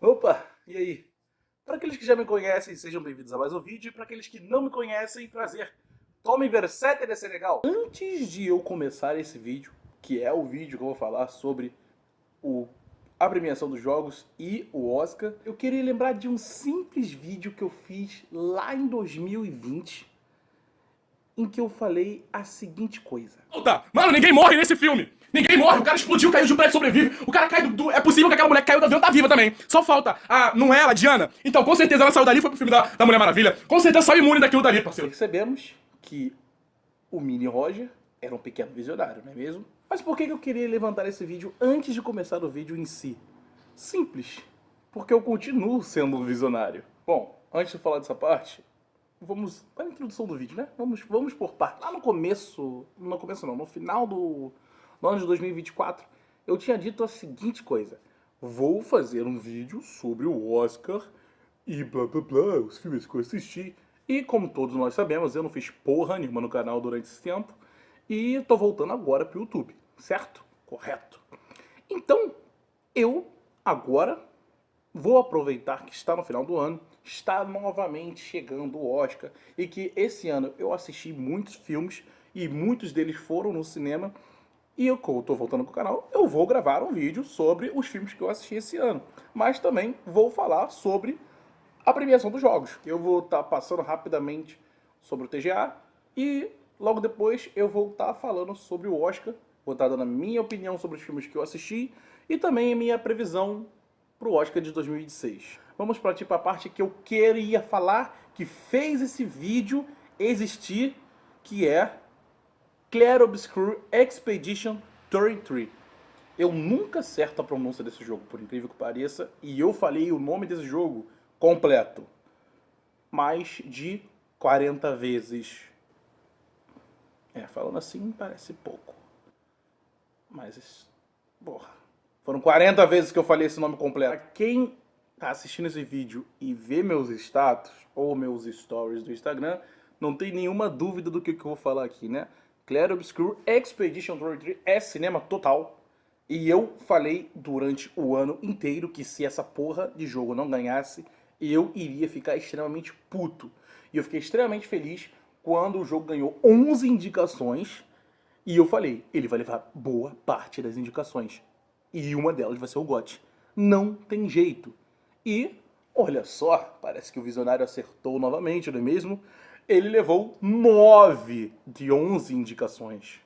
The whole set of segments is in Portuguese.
Opa, e aí? Para aqueles que já me conhecem, sejam bem-vindos a mais um vídeo. E para aqueles que não me conhecem, prazer. Tomem Versetter desse legal. Antes de eu começar esse vídeo, que é o vídeo que eu vou falar sobre a premiação dos jogos e o Oscar, eu queria lembrar de um simples vídeo que eu fiz lá em 2020, em que eu falei a seguinte coisa. Mano, ninguém morre nesse filme. Ninguém morre. O cara explodiu, caiu de um prédio, sobrevive. O cara cai do... É possível que aquela mulher que caiu do avião tá viva também. Só falta não é ela, Diana? Então, com certeza ela saiu dali e foi pro filme da Mulher Maravilha. Com certeza saiu imune daquilo dali, parceiro. Percebemos que o Mini Roger era um pequeno visionário, não é mesmo? Mas por que eu queria levantar esse vídeo antes de começar o vídeo em si? Simples. Porque eu continuo sendo um visionário. Bom, antes de falar dessa parte, vamos para a introdução do vídeo, né? Vamos por partes. Lá no começo não, no final do ano de 2024, eu tinha dito a seguinte coisa: vou fazer um vídeo sobre o Oscar e blá blá blá, os filmes que eu assisti. E como todos nós sabemos, eu não fiz porra nenhuma no canal durante esse tempo e tô voltando agora pro YouTube, certo? Correto. Então, eu agora vou aproveitar que está no final do ano, está novamente chegando o Oscar e que esse ano eu assisti muitos filmes e muitos deles foram no cinema. E eu, como eu tô voltando pro canal, eu vou gravar um vídeo sobre os filmes que eu assisti esse ano. Mas também vou falar sobre a premiação dos jogos. Eu vou estar passando rapidamente sobre o TGA e logo depois eu vou estar falando sobre o Oscar. Vou estar dando a minha opinião sobre os filmes que eu assisti e também a minha previsão pro Oscar de 2026. Vamos partir para a parte que eu queria falar, que fez esse vídeo existir, que é Clair Obscur Expedition 33. Eu nunca acerto a pronúncia desse jogo, por incrível que pareça, e eu falei o nome desse jogo completo mais de 40 vezes. Falando assim parece pouco, mas porra, foram 40 vezes que eu falei esse nome completo. Pra quem tá assistindo esse vídeo e vê meus status ou meus stories do Instagram, não tem nenhuma dúvida do que eu vou falar aqui, né? Clair Obscur Expedition 33 é cinema total. E eu falei durante o ano inteiro que se essa porra de jogo não ganhasse, eu iria ficar extremamente puto. E eu fiquei extremamente feliz quando o jogo ganhou 11 indicações. E eu falei, ele vai levar boa parte das indicações. E uma delas vai ser o GOT. Não tem jeito. E, olha só, parece que o Visionário acertou novamente, não é mesmo? Ele levou 9 de 11 indicações.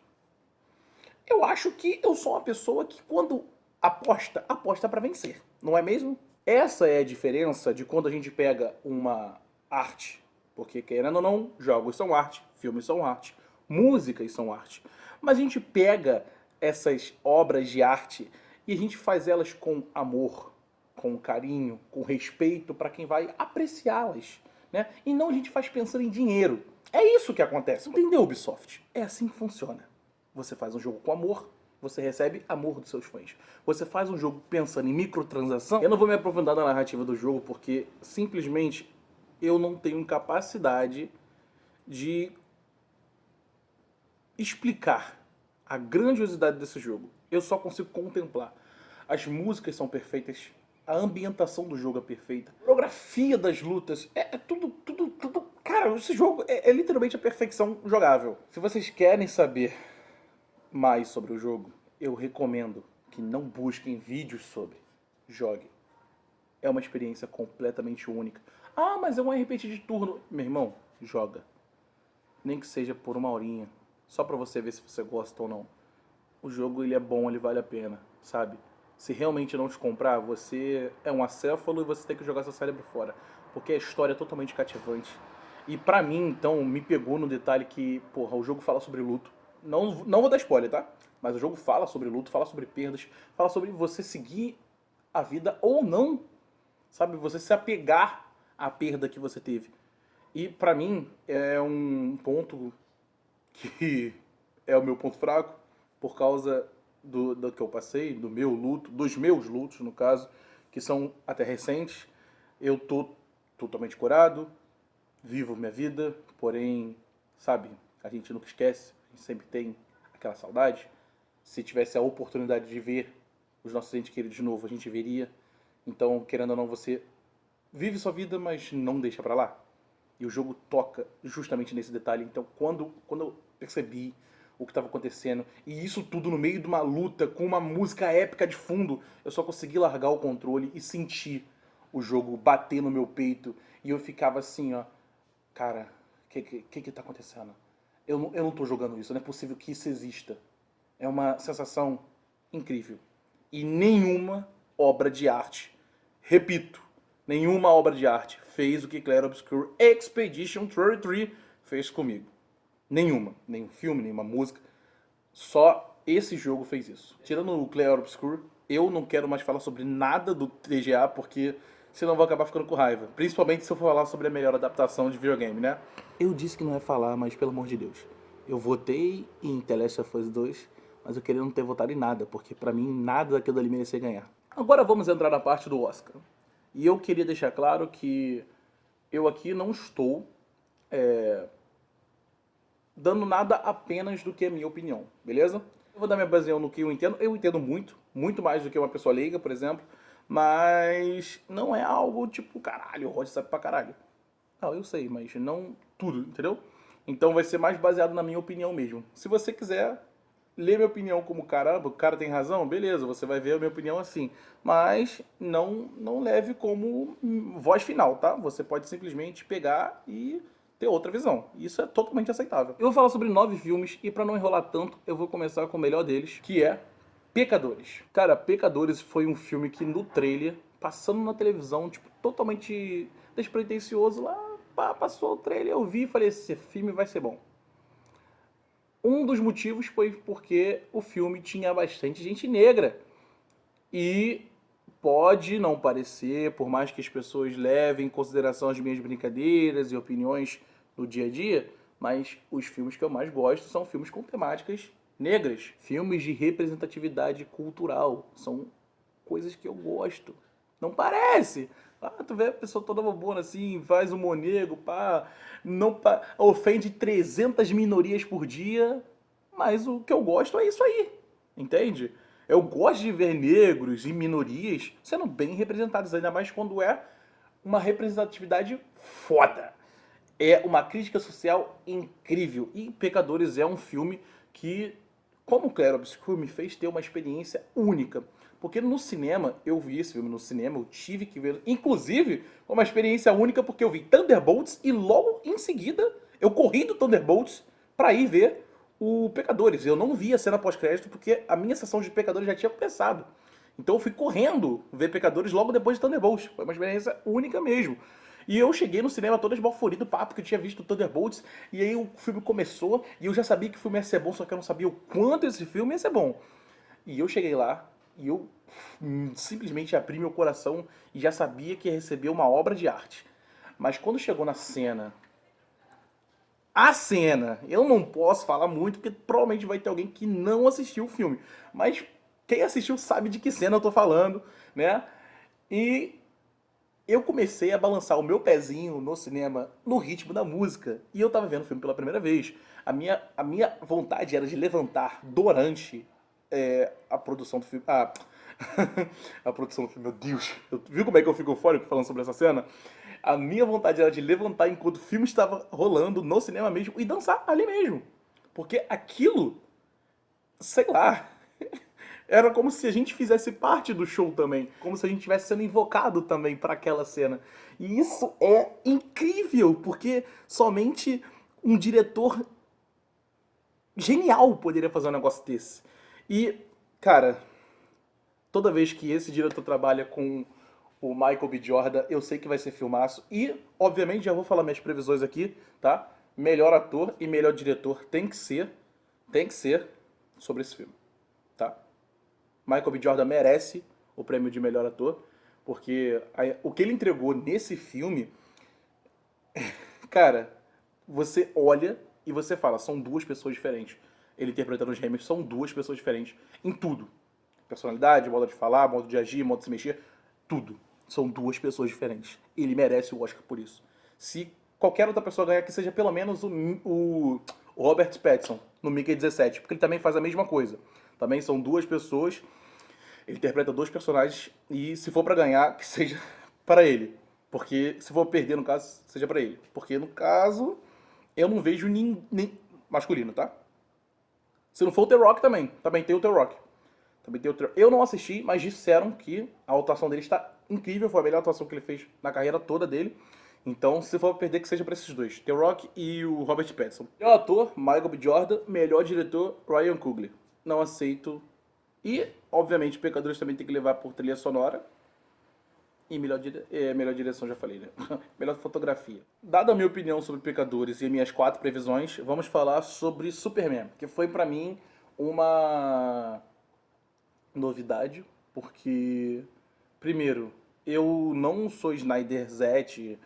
Eu acho que eu sou uma pessoa que quando aposta pra vencer, não é mesmo? Essa é a diferença de quando a gente pega uma arte. Porque, querendo ou não, jogos são arte, filmes são arte, músicas são arte. Mas a gente pega essas obras de arte e a gente faz elas com amor, com carinho, com respeito para quem vai apreciá-las, né? E não a gente faz pensando em dinheiro. É isso que acontece. Entendeu, Ubisoft? É assim que funciona. Você faz um jogo com amor, você recebe amor dos seus fãs. Você faz um jogo pensando em microtransação. Eu não vou me aprofundar na narrativa do jogo porque simplesmente eu não tenho capacidade de explicar a grandiosidade desse jogo. Eu só consigo contemplar. As músicas são perfeitas, a ambientação do jogo é perfeita, a coreografia das lutas é tudo. Cara, esse jogo é literalmente a perfeição jogável. Se vocês querem saber mais sobre o jogo, eu recomendo que não busquem vídeos sobre. Jogue. É uma experiência completamente única. Ah, mas é um RPG de turno. Meu irmão, joga. Nem que seja por uma horinha. Só pra você ver se você gosta ou não. O jogo, ele é bom, ele vale a pena, sabe? Se realmente não te comprar, você é um acéfalo e você tem que jogar seu cérebro fora. Porque a história é totalmente cativante. E pra mim, então, me pegou no detalhe que, porra, o jogo fala sobre luto. Não vou dar spoiler, tá? Mas o jogo fala sobre luto, fala sobre perdas, fala sobre você seguir a vida ou não, sabe? Você se apegar à perda que você teve. E pra mim é um ponto que é o meu ponto fraco, por causa do que eu passei, do meu luto, dos meus lutos, no caso, que são até recentes. Eu tô totalmente curado, vivo minha vida, porém, sabe, a gente nunca esquece, a gente sempre tem aquela saudade. Se tivesse a oportunidade de ver os nossos entes queridos de novo, a gente veria. Então, querendo ou não, você vive sua vida, mas não deixa pra lá. E o jogo toca justamente nesse detalhe. Então, quando eu percebi o que estava acontecendo, e isso tudo no meio de uma luta com uma música épica de fundo, eu só consegui largar o controle e sentir o jogo bater no meu peito. E eu ficava assim, ó, cara, que tá acontecendo? Eu não tô jogando isso, não é possível que isso exista. É uma sensação incrível. E nenhuma obra de arte, repito, nenhuma obra de arte fez o que Clair Obscur Expedition 33 fez comigo. Nenhuma. Nenhum filme, nenhuma música. Só esse jogo fez isso. Tirando o Clair Obscur, eu não quero mais falar sobre nada do TGA, porque senão eu vou acabar ficando com raiva. Principalmente se eu for falar sobre a melhor adaptação de videogame, né? Eu disse que não ia falar, mas pelo amor de Deus. Eu votei em The Last of Us 2, mas eu queria não ter votado em nada, porque pra mim nada daquilo ali merecia ganhar. Agora vamos entrar na parte do Oscar. E eu queria deixar claro que eu aqui não estou dando nada apenas do que é minha opinião, beleza? Eu vou dar minha baseão no que eu entendo. Eu entendo muito, muito mais do que uma pessoa leiga, por exemplo, mas não é algo tipo, caralho, o Rod sabe pra caralho. Não, eu sei, mas não tudo, entendeu? Então vai ser mais baseado na minha opinião mesmo. Se você quiser ler minha opinião como caramba, o cara tem razão, beleza, você vai ver a minha opinião assim. Mas não leve como voz final, tá? Você pode simplesmente pegar e ter outra visão. Isso é totalmente aceitável. Eu vou falar sobre 9 filmes e pra não enrolar tanto, eu vou começar com o melhor deles, que é Pecadores. Cara, Pecadores foi um filme que no trailer, passando na televisão, tipo, totalmente despretensioso lá, passou o trailer, eu vi e falei, esse filme vai ser bom. Um dos motivos foi porque o filme tinha bastante gente negra. E pode não parecer, por mais que as pessoas levem em consideração as minhas brincadeiras e opiniões no dia a dia, mas os filmes que eu mais gosto são filmes com temáticas negras. Filmes de representatividade cultural. São coisas que eu gosto. Não parece? Tu vê a pessoa toda bobona assim, faz humor negro, ofende 300 minorias por dia, mas o que eu gosto é isso aí, entende? Eu gosto de ver negros e minorias sendo bem representados, ainda mais quando é uma representatividade foda. É uma crítica social incrível. E Pecadores é um filme que, como Clair Obscur, me fez ter uma experiência única. Porque no cinema, eu vi esse filme no cinema, eu tive que ver. Inclusive, foi uma experiência única porque eu vi Thunderbolts e logo em seguida eu corri do Thunderbolts pra ir ver o Pecadores. Eu não vi a cena pós-crédito porque a minha sessão de Pecadores já tinha começado. Então eu fui correndo ver Pecadores logo depois de Thunderbolts. Foi uma experiência única mesmo. E eu cheguei no cinema todo esbalforido, porque eu tinha visto Thunderbolts, e aí o filme começou, e eu já sabia que o filme ia ser bom, só que eu não sabia o quanto esse filme ia ser bom. E eu cheguei lá, e eu simplesmente abri meu coração e já sabia que ia receber uma obra de arte. Mas quando chegou na cena, a cena, eu não posso falar muito, porque provavelmente vai ter alguém que não assistiu o filme. Mas quem assistiu sabe de que cena eu tô falando, né? E eu comecei a balançar o meu pezinho no cinema no ritmo da música. E eu tava vendo o filme pela primeira vez. A minha vontade era de levantar durante a produção do filme. A produção do filme, meu Deus. Viu como é que eu fico eufórico falando sobre essa cena? A minha vontade era de levantar enquanto o filme estava rolando no cinema mesmo e dançar ali mesmo. Porque aquilo, sei lá, era como se a gente fizesse parte do show também. Como se a gente estivesse sendo invocado também para aquela cena. E isso é incrível, porque somente um diretor genial poderia fazer um negócio desse. E, cara, toda vez que esse diretor trabalha com o Michael B. Jordan, eu sei que vai ser filmaço. E, obviamente, já vou falar minhas previsões aqui, tá? Melhor ator e melhor diretor tem que ser sobre esse filme, tá? Michael B. Jordan merece o prêmio de melhor ator, porque o que ele entregou nesse filme, cara, você olha e você fala, são duas pessoas diferentes. Ele interpretando os gêmeos, são duas pessoas diferentes em tudo. Personalidade, modo de falar, modo de agir, modo de se mexer, tudo. São duas pessoas diferentes. Ele merece o Oscar por isso. Se qualquer outra pessoa ganhar, que seja pelo menos o Robert Pattinson, no Mickey 17, porque ele também faz a mesma coisa. Também são duas pessoas. Ele interpreta dois personagens e se for pra ganhar, que seja para ele. Porque se for perder, no caso, seja pra ele. Porque no caso, eu não vejo nem masculino, tá? Se não for o The Rock também tem o The Rock. Também tem o Eu não assisti, mas disseram que a atuação dele está incrível, foi a melhor atuação que ele fez na carreira toda dele. Então, se for perder, que seja pra esses dois, The Rock e o Robert Pattinson. Melhor ator, Michael B. Jordan. Melhor diretor, Ryan Coogler. Não aceito. E, obviamente, Pecadores também tem que levar por trilha sonora. E melhor direção, já falei, né? Melhor fotografia. Dada a minha opinião sobre Pecadores e minhas 4 previsões, vamos falar sobre Superman, que foi pra mim uma novidade, porque, primeiro, eu não sou Snyderzete,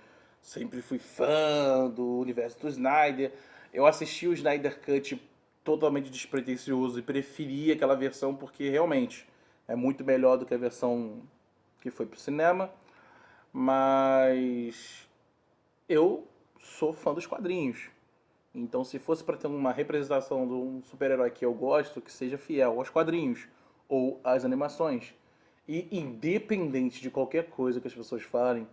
sempre fui fã do universo do Snyder. Eu assisti o Snyder Cut totalmente despretensioso e preferi aquela versão porque realmente é muito melhor do que a versão que foi pro cinema, mas eu sou fã dos quadrinhos. Então, se fosse para ter uma representação de um super-herói que eu gosto, que seja fiel aos quadrinhos ou às animações. E independente de qualquer coisa que as pessoas falem,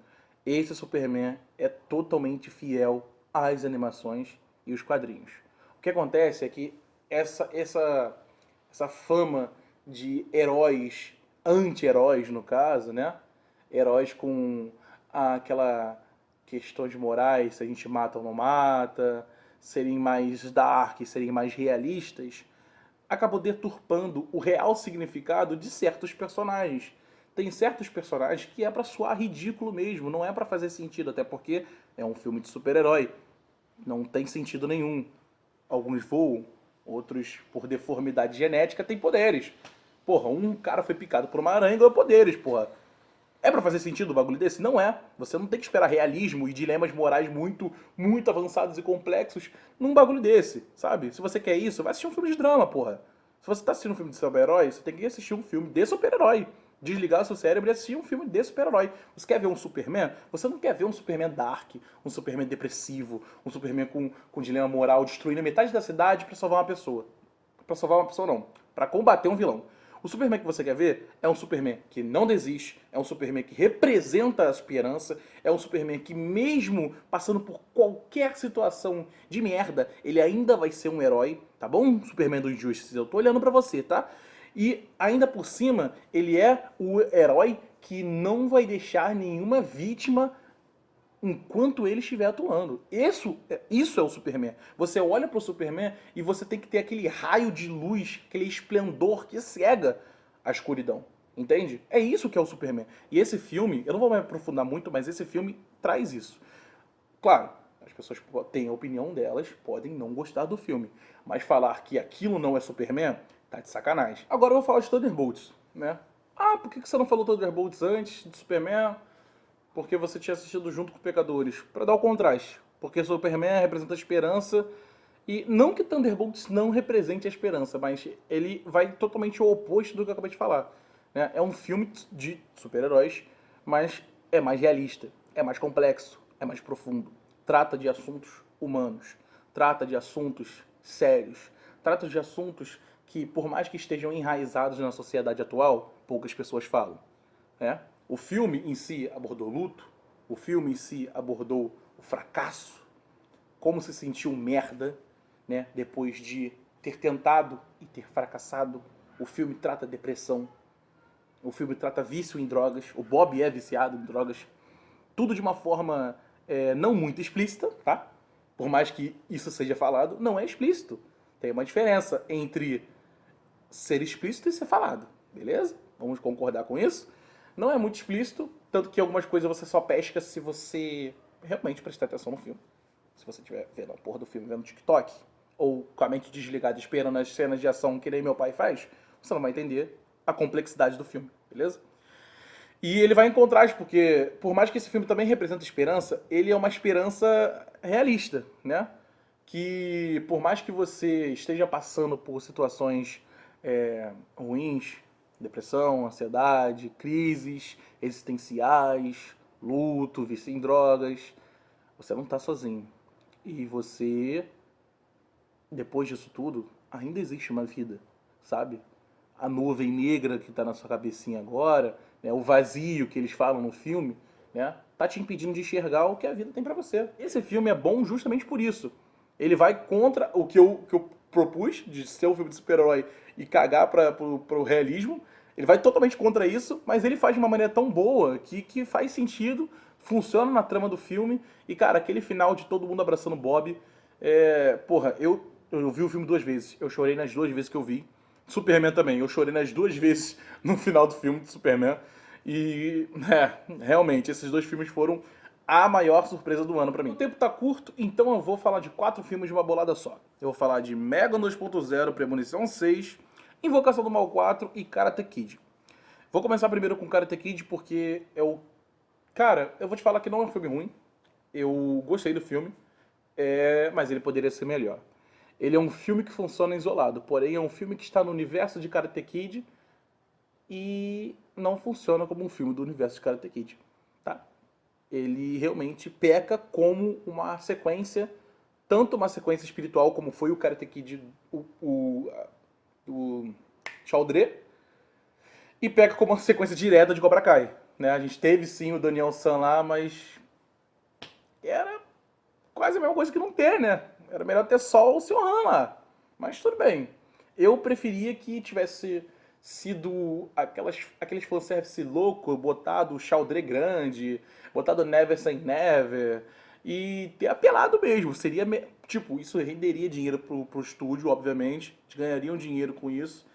esse Superman é totalmente fiel às animações e os quadrinhos. O que acontece é que essa fama de heróis, anti-heróis no caso, né? Heróis com aquela questões morais, se a gente mata ou não mata, serem mais dark, serem mais realistas, acabou deturpando o real significado de certos personagens. Tem certos personagens que é pra soar ridículo mesmo, não é pra fazer sentido, até porque é um filme de super-herói. Não tem sentido nenhum. Alguns voam, outros, por deformidade genética, têm poderes. Porra, um cara foi picado por uma aranha e ganhou poderes, porra. É pra fazer sentido um bagulho desse? Não é. Você não tem que esperar realismo e dilemas morais muito avançados e complexos num bagulho desse, sabe? Se você quer isso, vai assistir um filme de drama, porra. Se você tá assistindo um filme de super-herói, você tem que assistir um filme de super-herói. Desligar seu cérebro e assistir um filme de super-herói. Você quer ver um Superman? Você não quer ver um Superman dark, um Superman depressivo, um Superman com dilema moral, destruindo metade da cidade pra salvar uma pessoa. Pra salvar uma pessoa não, pra combater um vilão. O Superman que você quer ver é um Superman que não desiste, é um Superman que representa a esperança, é um Superman que mesmo passando por qualquer situação de merda, ele ainda vai ser um herói, tá bom? Superman do Injustice, eu tô olhando pra você, tá? E ainda por cima, ele é o herói que não vai deixar nenhuma vítima enquanto ele estiver atuando. Isso é o Superman. Você olha pro Superman e você tem que ter aquele raio de luz, aquele esplendor que cega a escuridão. Entende? É isso que é o Superman. E esse filme, eu não vou me aprofundar muito, mas esse filme traz isso. Claro, as pessoas têm a opinião delas, podem não gostar do filme. Mas falar que aquilo não é Superman, tá de sacanagem. Agora eu vou falar de Thunderbolts, né? Ah, por que você não falou Thunderbolts antes de Superman? Porque você tinha assistido junto com Pecadores. Pra dar o contraste. Porque Superman representa a esperança. E não que Thunderbolts não represente a esperança, mas ele vai totalmente ao oposto do que eu acabei de falar. Né? É um filme de super-heróis, mas é mais realista, é mais complexo, é mais profundo. Trata de assuntos humanos. Trata de assuntos sérios. Trata de assuntos que, por mais que estejam enraizados na sociedade atual, poucas pessoas falam. Né? O filme em si abordou luto, o filme em si abordou o fracasso, como se sentiu merda, né, depois de ter tentado e ter fracassado. O filme trata depressão, o filme trata vício em drogas, o Bob é viciado em drogas, tudo de uma forma não muito explícita, tá? Por mais que isso seja falado, não é explícito. Tem uma diferença entre ser explícito e ser falado, beleza? Vamos concordar com isso? Não é muito explícito, tanto que algumas coisas você só pesca se você realmente prestar atenção no filme. Se você estiver vendo a porra do filme, vendo TikTok, ou com a mente desligada esperando as cenas de ação que nem meu pai faz, você não vai entender a complexidade do filme, beleza? E ele vai em contraste, porque por mais que esse filme também represente esperança, ele é uma esperança realista, né? Que por mais que você esteja passando por situações ruins, depressão, ansiedade, crises existenciais, luto, vício em drogas, você não está sozinho. E você, depois disso tudo, ainda existe uma vida, sabe? a nuvem negra que tá na sua cabecinha agora, né, o vazio que eles falam no filme, né, tá te impedindo de enxergar o que a vida tem pra você. Esse filme é bom justamente por isso. Ele vai contra o que eu propus, de ser um filme de super-herói e cagar pro realismo. Ele vai totalmente contra isso, mas ele faz de uma maneira tão boa que faz sentido, funciona na trama do filme. E, cara, aquele final de todo mundo abraçando Bob. Porra, eu vi o filme 2 vezes. Eu chorei nas 2 vezes que eu vi. Superman também. Eu chorei nas 2 vezes no final do filme de Superman. E, realmente, esses 2 filmes foram a maior surpresa do ano pra mim. O tempo tá curto, então eu vou falar de 4 filmes de uma bolada só. Eu vou falar de Megan 2.0, Premonição 6, Invocação do Mal 4 e Karate Kid. Vou começar primeiro com Karate Kid porque é o... Cara, eu vou te falar que não é um filme ruim. Eu gostei do filme, mas ele poderia ser melhor. Ele é um filme que funciona isolado, porém é um filme que está no universo de Karate Kid e não funciona como um filme do universo de Karate Kid, tá? Ele realmente peca como uma sequência, tanto uma sequência espiritual como foi o Karate Kid, o Chaldré, e peca como uma sequência direta de Cobra Kai, né? A gente teve sim o Daniel San lá, mas era quase a mesma coisa que não ter, né? Era melhor ter só o Sr. Han lá. Mas tudo bem. Eu preferia que tivesse sido aqueles fanservice louco, botado o Chaldré grande, botado Never Say Never, e ter apelado mesmo. Seria, tipo, isso renderia dinheiro pro estúdio, obviamente. Eles ganhariam dinheiro com isso.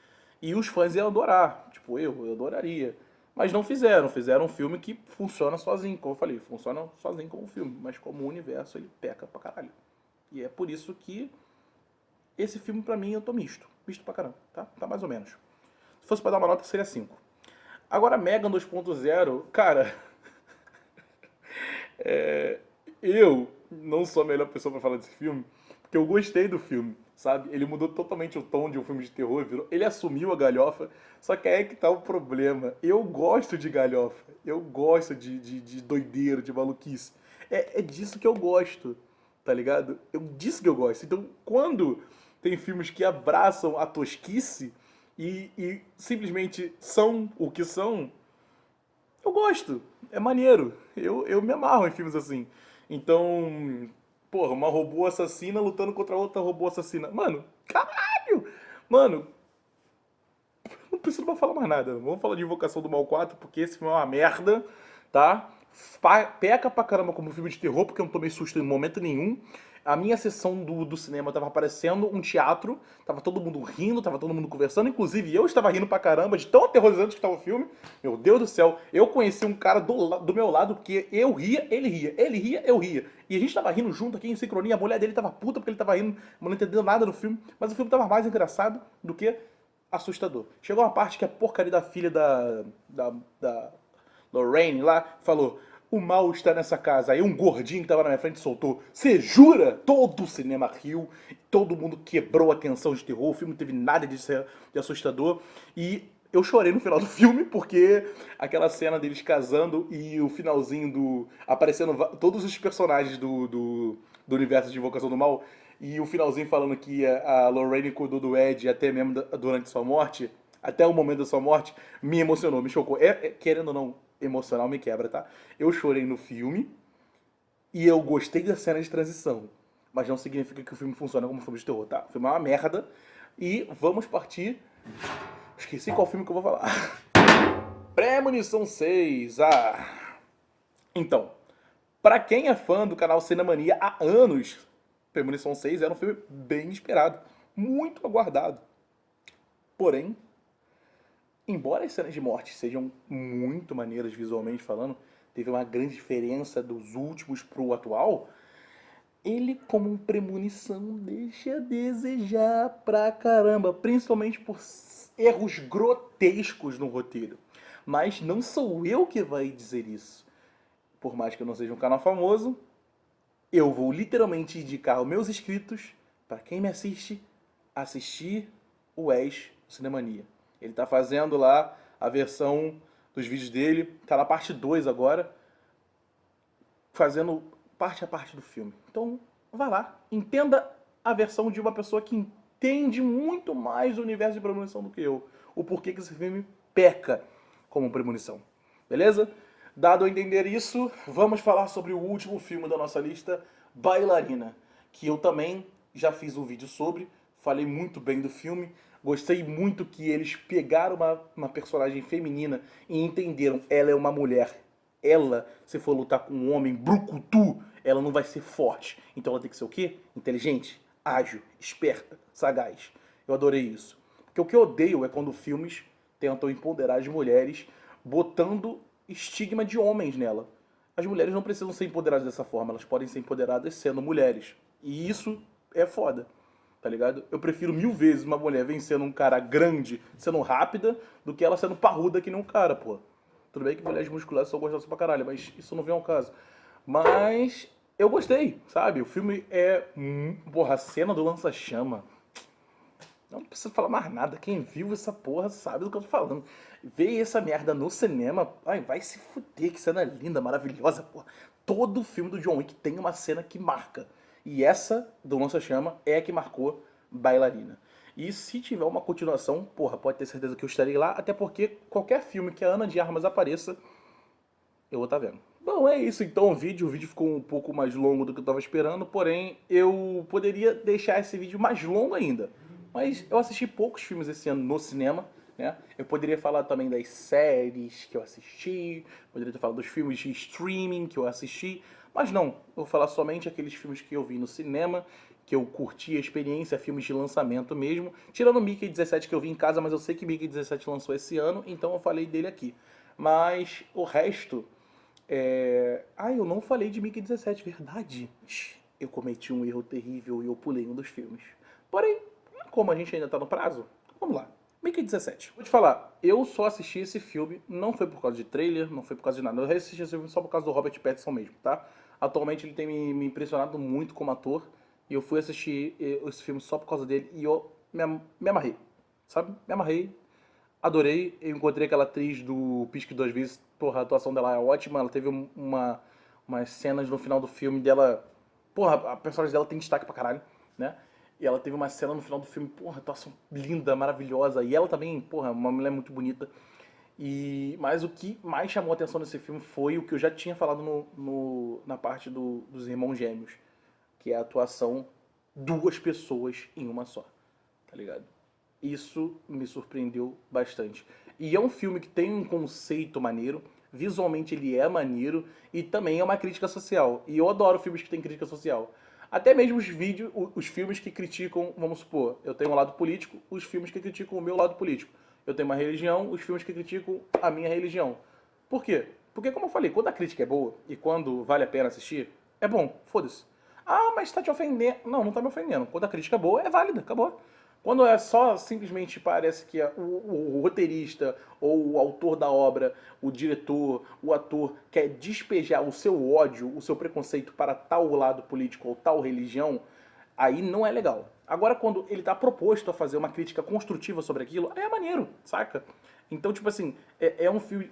E os fãs iam adorar. Tipo, eu adoraria. Mas não fizeram. Fizeram um filme que funciona sozinho, como eu falei. Funciona sozinho como filme. Mas como universo, ele peca pra caralho. E é por isso que esse filme, pra mim, eu tô misto. Misto pra caramba, tá? Tá mais ou menos. Se fosse pra dar uma nota, seria 5. Agora, Megan 2.0, cara... eu não sou a melhor pessoa pra falar desse filme, porque eu gostei do filme, sabe? Ele mudou totalmente o tom de um filme de terror, ele assumiu a galhofa, só que aí é que tá o problema. Eu gosto de galhofa, eu gosto de doideira, de maluquice. É disso que eu gosto, tá ligado? Disso que eu gosto. Então, quando tem filmes que abraçam a tosquice e simplesmente são o que são, eu gosto. É maneiro. Eu me amarro em filmes assim. Então, porra, uma robô assassina lutando contra outra robô assassina. Mano, caralho! Mano, não preciso mais falar mais nada. Vamos falar de Invocação do Mal 4, porque esse filme é uma merda, tá? Peca pra caramba como filme de terror, porque eu não tomei susto em momento nenhum. A minha sessão do cinema tava parecendo um teatro, tava todo mundo rindo, tava todo mundo conversando, inclusive eu estava rindo pra caramba de tão aterrorizante que tava o filme. Meu Deus do céu, eu conheci um cara do meu lado que eu ria, ele ria, eu ria. E a gente tava rindo junto aqui em sincronia, a mulher dele tava puta porque ele tava rindo, não entendendo nada do filme, mas o filme tava mais engraçado do que assustador. Chegou uma parte que a porcaria da filha da Lorraine lá falou: o mal está nessa casa. Aí um gordinho que tava na minha frente soltou: você jura? Todo o cinema riu, todo mundo quebrou a tensão de terror, o filme não teve nada de assustador. E eu chorei no final do filme, porque aquela cena deles casando e o finalzinho aparecendo todos os personagens do universo de Invocação do Mal, e o finalzinho falando que a Lorraine cuidou do Ed até mesmo durante sua morte, até o momento da sua morte, me emocionou, me chocou. Querendo ou não, emocional me quebra, tá? Eu chorei no filme e eu gostei da cena de transição, mas não significa que o filme funciona como um filme de terror, tá? O filme é uma merda e vamos partir... Esqueci qual filme que eu vou falar. Premonição 6. Então, pra quem é fã do canal Cinemania há anos, Premonição 6 era um filme bem esperado, muito aguardado. Porém, embora as cenas de morte sejam muito maneiras visualmente falando, teve uma grande diferença dos últimos pro atual, ele, como premonição, deixa a desejar pra caramba, principalmente por erros grotescos no roteiro. Mas não sou eu que vai dizer isso. Por mais que eu não seja um canal famoso, eu vou literalmente indicar aos meus inscritos, para quem me assiste, assistir o Wes Cinemania. Ele tá fazendo lá a versão dos vídeos dele, tá na parte 2 agora, fazendo parte a parte do filme. Então, vai lá, entenda a versão de uma pessoa que entende muito mais do universo de premonição do que eu. o porquê que esse filme peca como premonição. Beleza? Dado a entender isso, vamos falar sobre o último filme da nossa lista, Bailarina, que eu também já fiz um vídeo sobre, falei muito bem do filme, gostei muito que eles pegaram uma personagem feminina e entenderam, ela é uma mulher. Ela, se for lutar com um homem brucutu, ela não vai ser forte. Então ela tem que ser o quê? Inteligente, ágil, esperta, sagaz. Eu adorei isso. Porque o que eu odeio é quando filmes tentam empoderar as mulheres botando estigma de homens nela. As mulheres não precisam ser empoderadas dessa forma, elas podem ser empoderadas sendo mulheres. E isso é foda, tá ligado? Eu prefiro 1000 vezes uma mulher vencendo um cara grande, sendo rápida, do que ela sendo parruda que nem um cara, pô. Tudo bem que mulheres musculares são gostosas pra caralho, mas isso não vem ao caso. Mas eu gostei, sabe? O filme é... porra, a cena do lança-chama. Não precisa falar mais nada. Quem viu essa porra sabe do que eu tô falando. Ver essa merda no cinema, ai, vai se fuder. Que cena linda, maravilhosa, porra. Todo filme do John Wick tem uma cena que marca. E essa do lança-chama é a que marcou Bailarina. E se tiver uma continuação, porra, pode ter certeza que eu estarei lá, até porque qualquer filme que a Ana de Armas apareça, eu vou estar vendo. Bom, é isso então o vídeo ficou um pouco mais longo do que eu estava esperando, porém eu poderia deixar esse vídeo mais longo ainda. Mas eu assisti poucos filmes esse ano no cinema, né? Eu poderia falar também das séries que eu assisti, poderia ter falado dos filmes de streaming que eu assisti, mas não, eu vou falar somente aqueles filmes que eu vi no cinema, que eu curti a experiência, filmes de lançamento mesmo, tirando o Mickey 17 que eu vi em casa, mas eu sei que Mickey 17 lançou esse ano, então eu falei dele aqui. Mas o resto... eu não falei de Mickey 17, verdade. Eu cometi um erro terrível e eu pulei um dos filmes. Porém, como a gente ainda tá no prazo, vamos lá. Mickey 17. Vou te falar, eu só assisti esse filme, não foi por causa de trailer, não foi por causa de nada. Eu assisti esse filme só por causa do Robert Pattinson mesmo, tá? Atualmente ele tem me impressionado muito como ator. E eu fui assistir esse filme só por causa dele e eu me amarrei, sabe? Me amarrei, adorei. Eu encontrei aquela atriz do Pisque Duas Vezes, porra, a atuação dela é ótima. Ela teve umas cenas no final do filme dela, porra, a personagem dela tem destaque pra caralho, né? E ela teve uma cena no final do filme, porra, atuação linda, maravilhosa. E ela também, porra, uma mulher muito bonita. Mas o que mais chamou a atenção nesse filme foi o que eu já tinha falado na parte dos irmãos gêmeos, que é a atuação duas pessoas em uma só, tá ligado? Isso me surpreendeu bastante. E é um filme que tem um conceito maneiro, visualmente ele é maneiro e também é uma crítica social. E eu adoro filmes que têm crítica social. Até mesmo os filmes que criticam, vamos supor, eu tenho um lado político, os filmes que criticam o meu lado político. Eu tenho uma religião, os filmes que criticam a minha religião. Por quê? Porque, como eu falei, quando a crítica é boa e quando vale a pena assistir, é bom, foda-se. Ah, mas tá te ofendendo. Não, não tá me ofendendo. Quando a crítica é boa, é válida, acabou. Quando é só simplesmente parece que o roteirista ou o autor da obra, o diretor, o ator quer despejar o seu ódio, o seu preconceito para tal lado político ou tal religião, aí não é legal. Agora, quando ele tá proposto a fazer uma crítica construtiva sobre aquilo, aí é maneiro, saca? Então, tipo assim, é um filme...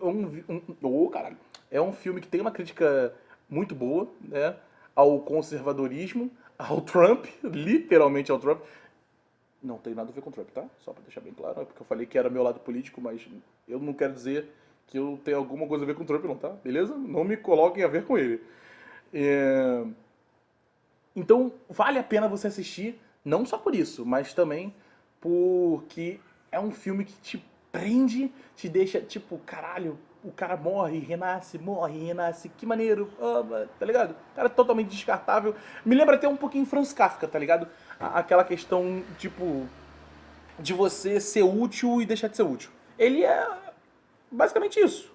caralho. É um filme que tem uma crítica muito boa, né? Ao conservadorismo, ao Trump, literalmente ao Trump. Não tem nada a ver com o Trump, tá? Só pra deixar bem claro, é porque eu falei que era meu lado político, mas eu não quero dizer que eu tenho alguma coisa a ver com o Trump não, tá? Beleza? Não me coloquem a ver com ele. Então, vale a pena você assistir, não só por isso, mas também porque é um filme que te prende, te deixa, tipo, caralho, o cara morre, renasce, que maneiro, tá ligado? O cara é totalmente descartável. Me lembra até um pouquinho Franz Kafka, tá ligado? Aquela questão, tipo, de você ser útil e deixar de ser útil. Ele é basicamente isso.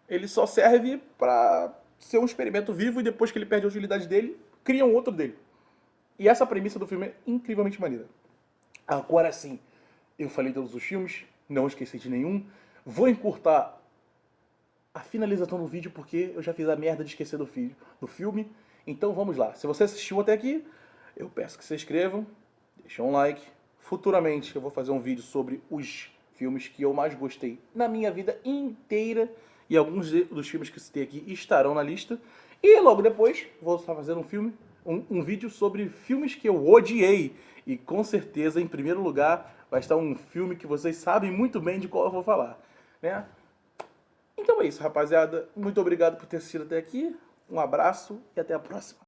Ele só serve pra ser um experimento vivo e depois que ele perde a utilidade dele, cria um outro dele. E essa premissa do filme é incrivelmente maneira. Agora sim, eu falei todos os filmes, não esqueci de nenhum. Vou encurtar a finalização do vídeo porque eu já fiz a merda de esquecer do filme. Então vamos lá. Se você assistiu até aqui, eu peço que se inscrevam, deixem um like. Futuramente eu vou fazer um vídeo sobre os filmes que eu mais gostei na minha vida inteira. E alguns dos filmes que citei aqui estarão na lista. E logo depois vou estar fazendo um vídeo sobre filmes que eu odiei. E com certeza, em primeiro lugar, vai estar um filme que vocês sabem muito bem de qual eu vou falar, né? Então é isso, rapaziada. Muito obrigado por ter assistido até aqui. Um abraço e até a próxima.